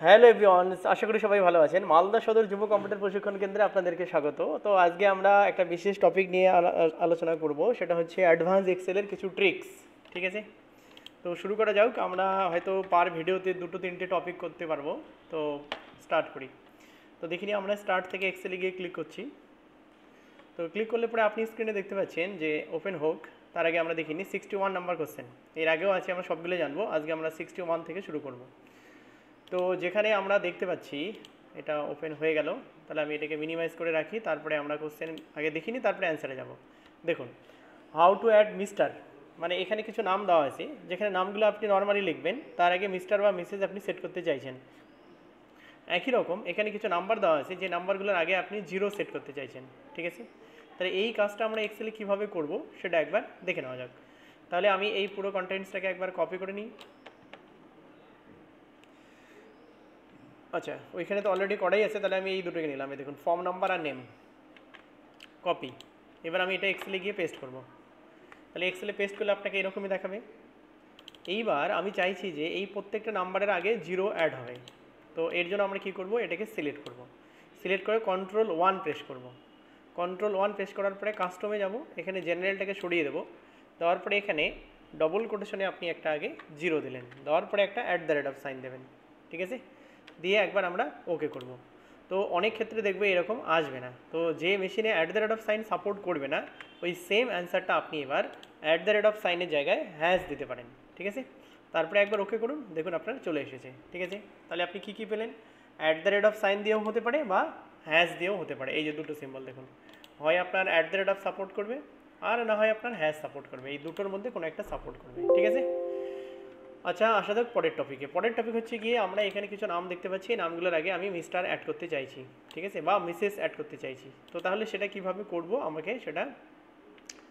Hello everyone, আশা করি সবাই ভালো আছেন। মালদা সদর যুব কম্পিউটার প্রশিক্ষণ কেন্দ্রে আপনাদেরকে স্বাগত। তো আজকে আমরা একটা বিশেষ টপিক নিয়ে আলোচনা করব, সেটা হচ্ছে অ্যাডভান্স এক্সেলের কিছু ট্রিক্স। ঠিক আছে, তো শুরু করা যাক। আমরা হয়তো পার ভিডিওতে 2-3টে টপিক করতে পারবো। তো স্টার্ট করি। তো দেখিনি, আমরা স্টার্ট থেকে এক্সেলে গিয়ে ক্লিক করছি। তো ক্লিক করলে পরে আপনি স্ক্রিনে দেখতে পাচ্ছেন যে ওপেন হোক। তার আগে আমরা দেখিনি 61 নাম্বার কোশ্চেন। এর আগেও আছে, আমরা সবগুলো জানবো। আজকে আমরা 61 থেকে শুরু করব। তো যেখানে আমরা দেখতে পাচ্ছি এটা ওপেন হয়ে গেল, তাহলে আমি এটাকে মিনিমাইজ করে রাখি। তারপরে আমরা কোশ্চেন আগে দেখিনি, তারপরে অ্যান্সারে যাব। দেখুন, হাউ টু অ্যাড মিস্টার, মানে এখানে কিছু নাম দেওয়া আছে, যেখানে নামগুলো আপনি নর্মালি লিখবেন, তার আগে মিস্টার বা মিসেস আপনি সেট করতে চাইছেন। একই রকম এখানে কিছু নাম্বার দেওয়া আছে, যে নাম্বারগুলোর আগে আপনি জিরো সেট করতে চাইছেন। ঠিক আছে, তাহলে এই কাজটা আমরা এক্সেলে কীভাবে করব সেটা একবার দেখে নেওয়া যাক। তাহলে আমি এই পুরো কন্টেন্টসটাকে একবার কপি করে নিই। আচ্ছা, ওইখানে তো অলরেডি করাই আছে, তাহলে আমি এই দুটোকে নিলাম। এই দেখুন, ফর্ম নাম্বার আর নেম, কপি। এবার আমি এটা এক্সেলে গিয়ে পেস্ট করব। তাহলে এক্সেলে পেস্ট করলে আপনাকে এরকমই দেখাবে। এইবার আমি চাইছি যে এই প্রত্যেকটা নাম্বারের আগে জিরো অ্যাড হবে। তো এর জন্য আমরা কী করব, এটাকে সিলেক্ট করব। সিলেক্ট করে Ctrl+1 প্রেস করব। Ctrl+1 প্রেস করার পরে কাস্টমে যাব, এখানে জেনারেলটাকে সরিয়ে দেবো। দেওয়ার পরে এখানে ডবল কোটেশনে আপনি একটা আগে জিরো দিলেন, দেওয়ার পরে একটা @সাইন দেবেন। ঠিক আছে, দিয়ে একবার আমরা ওকে করব। তো অনেক ক্ষেত্রে দেখবে এরকম আসবে না। তো যে মেশিনে @সাইন সাপোর্ট করবে না, ওই সেম অ্যান্সারটা আপনি এবার সাইনের জায়গায় হ্যাশ দিতে পারেন। ঠিক আছে, তারপরে একবার ওকে করুন, দেখুন আপনার চলে এসেছে। ঠিক আছে, তাহলে আপনি কী কী পেলেন, সাইন দিয়েও হতে পারে বা হ্যাশ দিয়েও হতে পারে। এই যে দুটো সিম্বল দেখুন, হয় আপনার সাপোর্ট করবে, আর না হয় আপনার হ্যাশ সাপোর্ট করবে। এই দুটোর মধ্যে কোনো একটা সাপোর্ট করবে। ঠিক আছে, আচ্ছা আসা যাক পরের টপিকে। পরের টপিক হচ্ছে গিয়ে আমরা এখানে কিছু নাম দেখতে পাচ্ছি, এই নামগুলোর আগে আমি মিস্টার অ্যাড করতে চাইছি। ঠিক আছে, বা মিসেস অ্যাড করতে চাইছি। তো তাহলে সেটা কিভাবে করব, আমাকে সেটা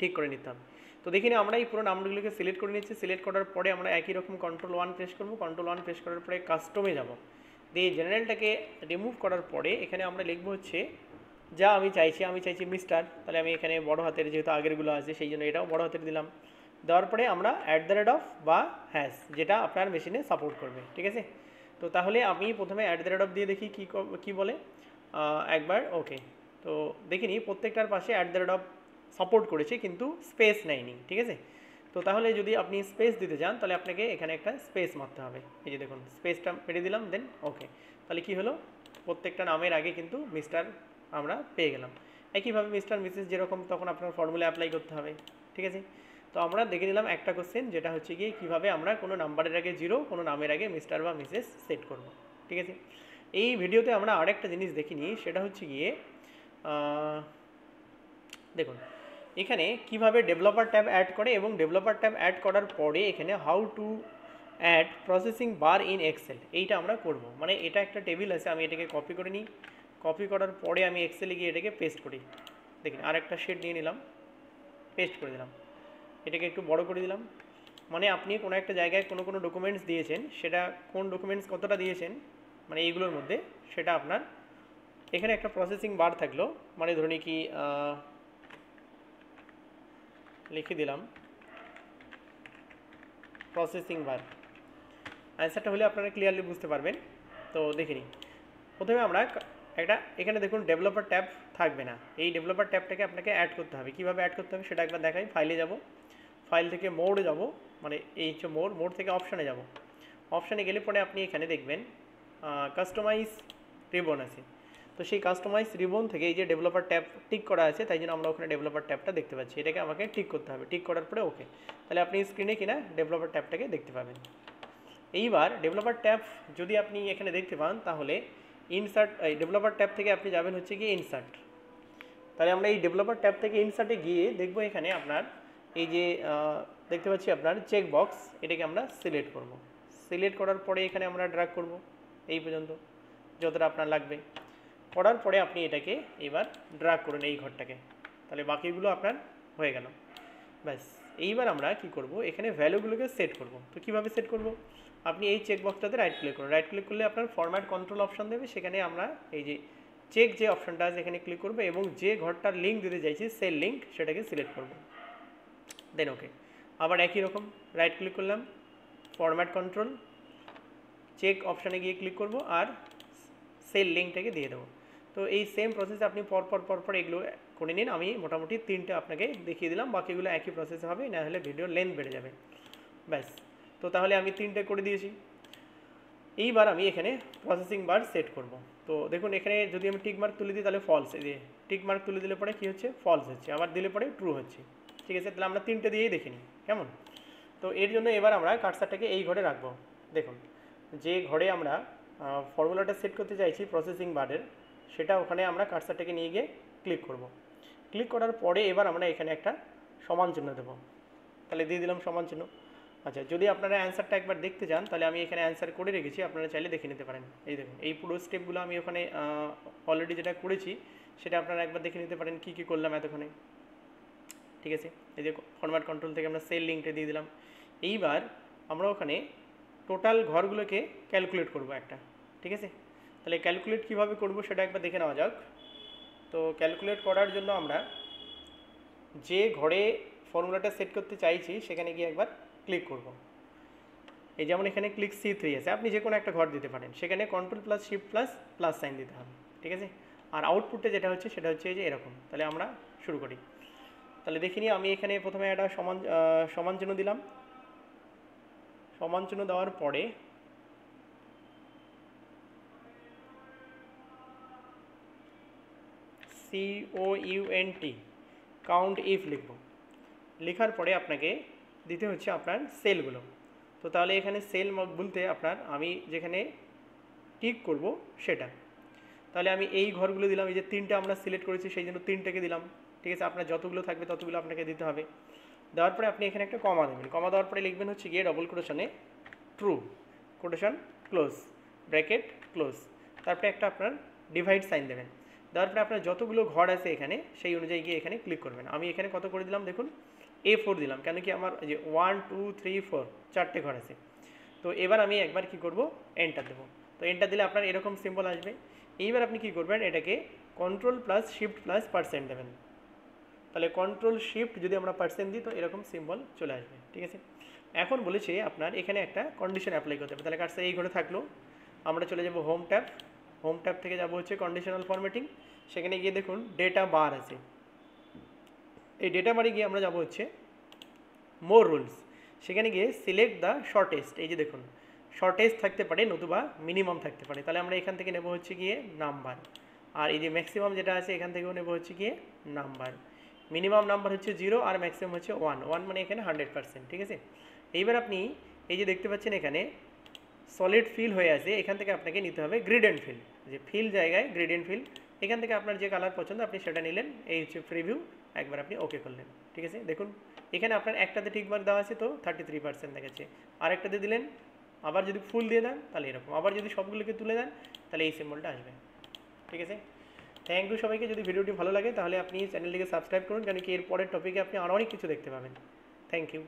ঠিক করে নিতে হবে। তো দেখিনি, আমরা এই পুরো নামগুলোকে সিলেক্ট করে নিচ্ছি। সিলেক্ট করার পরে আমরা একই রকম Ctrl+1 প্রেস করব। Ctrl+1 প্রেস করার পরে কাস্টমে যাব, দিয়ে জেনারেলটাকে রিমুভ করার পরে এখানে আমরা লিখবো হচ্ছে যা আমি চাইছি মিস্টার। তাহলে আমি এখানে বড় হাতের, যেহেতু আগেরগুলো আছে সেই জন্য এটাও বড় হাতের দিলাম। দেওয়ার পরে আমরা বা হ্যাশ, যেটা আপনার মেশিনে সাপোর্ট করবে। ঠিক আছে, তো তাহলে আমি প্রথমে দিয়ে দেখি কী বলে। একবার ওকে। তো দেখিনি প্রত্যেকটার পাশে সাপোর্ট করেছে, কিন্তু স্পেস নেয়নি। ঠিক আছে, তো তাহলে যদি আপনি স্পেস দিতে চান, তাহলে আপনাকে এখানে একটা স্পেস মারতে হবে। এই যে দেখুন, স্পেসটা মেরে দিলাম, দেন ওকে। তাহলে কি হলো, প্রত্যেকটা নামের আগে কিন্তু মিস্টার আমরা পেয়ে গেলাম। একইভাবে মিস্টার মিসেস যেরকম, তখন আপনার ফর্মুলা অ্যাপ্লাই করতে হবে। ঠিক আছে, তো আমরা দেখে নিলাম একটা কোশ্চেন, যেটা হচ্ছে গিয়ে কীভাবে আমরা কোনো নাম্বারের আগে জিরো, কোনো নামের আগে মিস্টার বা মিসেস সেট করব। ঠিক আছে, এই ভিডিওতে আমরা আরেকটা জিনিস দেখিনি, সেটা হচ্ছে গিয়ে দেখুন এখানে কিভাবে ডেভেলপার ট্যাব অ্যাড করে, এবং ডেভেলপার ট্যাব অ্যাড করার পরে এখানে how to add processing bar in Excel, এইটা আমরা করব। মানে এটা একটা টেবিল আছে, আমি এটাকে কপি করে নিই। কপি করার পরে আমি এক্সেলে গিয়ে এটাকে পেস্ট করি। দেখুন, আরেকটা শেড নিয়ে নিলাম, পেস্ট করে দিলাম, এটাকে একটু বড় করে দিলাম। মানে আপনি কোনো একটা জায়গায় কোনো ডকুমেন্টস দিয়েছেন, সেটা কোন ডকুমেন্টস কতটা দিয়েছেন, মানে এইগুলোর মধ্যে সেটা আপনার এখানে একটা প্রসেসিং বার থাকলো। মানে ধরুন কি লিখে দিলাম প্রসেসিং বার, অ্যান্সারটা হলে আপনারা ক্লিয়ারলি বুঝতে পারবেন। তো দেখে নিই, প্রথমে আমরা একটা, এখানে দেখুন ডেভেলপার ট্যাব থাকবে না, এই ডেভেলপার ট্যাবটাকে আপনাকে অ্যাড করতে হবে। কীভাবে অ্যাড করতে হবে সেটা একবার দেখাই। ফাইলে যাব, ফাইল থেকে মোডে যাব, মানে এই হচ্ছে মোড থেকে অপশানে যাব। অপশানে গেলে পরে আপনি এখানে দেখবেন কাস্টমাইজ রিবন আছে। তো সেই কাস্টমাইজ রিবন থেকে এই যে ডেভেলপার ট্যাব টিক করা আছে, তাই জন্য আমরা ওখানে ডেভেলপার ট্যাবটা দেখতে পাচ্ছি। এটাকে আমাকে টিক করতে হবে, টিক করার পরে ওকে। তাহলে আপনি স্ক্রিনে কিনা ডেভেলপার ট্যাবটাকে দেখতে পাবেন। এইবার ডেভেলপার ট্যাব যদি আপনি এখানে দেখতে পান, তাহলে ইনসার্ট, এই ডেভেলপার ট্যাব থেকে আপনি যাবেন হচ্ছে গিয়ে ইনসার্ট। তাহলে আমরা এই ডেভেলপার ট্যাব থেকে ইনসার্টে গিয়ে দেখবো এখানে আপনার এই যে দেখতে পাচ্ছি আপনার চেক বক্স, এটাকে আমরা সিলেক্ট করব। সিলেক্ট করার পরে এখানে আমরা ড্র্যাগ করব এই পর্যন্ত, যতটা আপনার লাগবে। করার পরে আপনি এটাকে এবার ড্র্যাগ করুন এই ঘরটাকে, তাহলে বাকিগুলো আপনার হয়ে গেল। ব্যাস, এইবার আমরা কি করব, এখানে ভ্যালুগুলোকে সেট করব। তো কীভাবে সেট করব, আপনি এই চেক বক্সটাতে রাইট ক্লিক করুন। রাইট ক্লিক করলে আপনার ফরম্যাট কন্ট্রোল অপশান দেবে, সেখানে আমরা এই যে চেক যে অপশানটা আছে এখানে ক্লিক করবো, এবং যে ঘরটার লিঙ্ক দিতে চাইছি সেল লিঙ্ক সেটাকে সিলেক্ট করব, দেন ওকে। আবার একই রকম রাইট ক্লিক করলাম, ফরম্যাট কন্ট্রোল, চেক অপশানে গিয়ে ক্লিক করব আর সেল লিঙ্কটাকে দিয়ে দেবো। তো এই সেম প্রসেসে আপনি পরপর এগুলো করে নিন। আমি মোটামুটি 3টে আপনাকে দেখিয়ে দিলাম, বাকিগুলো একই প্রসেসে হবে, না হলে ভিডিওর লেন্থ বেড়ে যাবে। ব্যাস, তো তাহলে আমি 3টে করে দিয়েছি। এইবার আমি এখানে প্রসেসিং বার সেট করব। তো দেখুন এখানে যদি আমি টিক মার্ক তুলে দিই তাহলে ফলস, এই যে টিক মার্ক তুলে দিলে পরে কী হচ্ছে, ফলস হচ্ছে, আবার দিলে পরে ট্রু হচ্ছে। ঠিক আছে, তাহলে আমরা 3টে দিয়েই দেখিনি কেমন। তো এর জন্য এবার আমরা কার্সারটাকে এই ঘরে রাখবো। দেখুন যে ঘরে আমরা ফর্মুলাটা সেট করতে চাইছি প্রসেসিং বারের, সেটা ওখানে আমরা কার্সারটাকে নিয়ে গিয়ে ক্লিক করব। ক্লিক করার পরে এবার আমরা এখানে একটা সমান চিহ্ন দেবো। তাহলে দিয়ে দিলাম সমান চিহ্ন। আচ্ছা, যদি আপনারা অ্যান্সারটা একবার দেখতে চান তাহলে আমি এখানে অ্যান্সার করে রেখেছি, আপনারা চাইলে দেখে নিতে পারেন। এই দেখুন এই পুরো স্টেপগুলো আমি ওখানে অলরেডি যেটা করেছি সেটা আপনারা একবার দেখে নিতে পারেন কী কী করলাম এতক্ষণে। ঠিক আছে, এই যে ফরম্যাট কন্ট্রোল থেকে আমরা সেল লিঙ্কটা দিয়ে দিলাম। এইবার আমরা ওখানে টোটাল ঘরগুলোকে ক্যালকুলেট করব একটা। ঠিক আছে, তাহলে ক্যালকুলেট কীভাবে করব সেটা একবার দেখে নেওয়া যাক। তো ক্যালকুলেট করার জন্য আমরা যে ঘরে ফর্মুলাটা সেট করতে চাইছি সেখানে গিয়ে একবার ক্লিক করব। এই যেমন এখানে ক্লিক C3 আছে, আপনি যে কোনো একটা ঘর দিতে পারেন, সেখানে control plus shift plus plus sign দিতে হবে। ঠিক আছে, আর আউটপুটে যেটা হচ্ছে সেটা হচ্ছে যে এরকম। তাহলে আমরা শুরু করি। তাহলে দেখিনি আমি এখানে প্রথমে একটা সমান চিহ্ন দিলাম। সমান চিহ্ন দেওয়ার পরে COUNT কাউন্ট ইফ লিখব। লেখার পরে আপনাকে দিতে হচ্ছে আপনার সেলগুলো। তো তাহলে এখানে সেল বলতে আপনার আমি যেখানে টিক করব সেটা। তাহলে আমি এই ঘরগুলো দিলাম, এই যে 3টে আমরা সিলেক্ট করেছি সেই জন্য 3টেকে দিলাম। ঠিক আছে, আপনার যতগুলো থাকবে ততগুলো আপনাকে দিতে হবে। দেওয়ার পরে আপনি এখানে একটা কমা দেবেন। কমা দেওয়ার পরে লিখবেন হচ্ছে গিয়ে ডবল কোটেশনে true, quotation close, bracket close, তারপরে একটা আপনার ডিভাইড সাইন দেবেন। দেওয়ার পরে আপনার যতগুলো ঘর আছে এখানে সেই অনুযায়ী গিয়ে এখানে ক্লিক করবেন। আমি এখানে কত করে দিলাম দেখুন, A4 দিলাম, কেন কি আমার যে 1 2 3 4 4টে ঘর আছে। তো এবার আমি একবার কি করব, এন্টার দেবো। তো এন্টার দিলে আপনার এরকম সিম্বল আসবে। এইবার আপনি কি করবেন, এটাকে control plus shift plus percent দেবেন। তাহলে কন্ট্রোল শিফট যদি আমরা পার্সেন্ট দিই তো এরকম সিম্বল চলে আসবে। ঠিক আছে, এখন বলেছে আপনার এখানে একটা কন্ডিশন অ্যাপ্লাই করতে হবে। তাহলে কার্সার এই ঘরে থাকলো, আমরা চলে যাব হোম ট্যাব। হোম ট্যাব থেকে যাব হচ্ছে কন্ডিশনাল ফরম্যাটিং। সেখানে গিয়ে দেখুন ডেটা বার আছে। এই ডেটা বারে গিয়ে আমরা যাব হচ্ছে মোর রুলস। সেখানে গিয়ে সিলেক্ট দ্য শর্টেস্ট। এই যে দেখুন শর্টেস্ট থাকতে পারে নতুবা মিনিমাম থাকতে পারে। তাহলে আমরা এখান থেকে নেব হচ্ছে গিয়ে নাম্বার, আর এই যে ম্যাক্সিমাম যেটা আছে এখান থেকেও নেব হচ্ছে গিয়ে নাম্বার। মিনিমাম নাম্বার হচ্ছে 0 আর ম্যাক্সিমাম হচ্ছে 1 মানে এখানে 100%। ঠিক আছে, এইবার আপনি এই যে দেখতে পাচ্ছেন এখানে সলিড ফিল হয়ে আছে, এখান থেকে আপনাকে নিতে হবে গ্রেডিয়েন্ট ফিল। যে ফিল জায়গায় গ্রেডিয়েন্ট ফিল, এখান থেকে আপনার যে কালার পছন্দ আপনি সেটা নিলেন। এই হচ্ছে প্রিভিউ, একবার আপনি ওকে করলেন। ঠিক আছে, দেখুন এখানে আপনার একটাতে টিকমার্ক দেওয়া আছে তো 33% দেখাচ্ছে, আর একটাতে দিলেন, আবার যদি ফুল দিয়ে দেন তাহলে এরকম, আবার যদি সবগুলোকে তুলে দেন তাহলে এই সিম্বলটা আসবে। ঠিক আছে, থ্যাংক ইউ সবাইকে। যদি ভিডিওটি ভালো লাগে তাহলে আপনি চ্যানেলটিকে সাবস্ক্রাইব করুন, কারণ কি এর পরের টপিকে আপনি আরও অনেক কিছু দেখতে পাবেন। Thank you.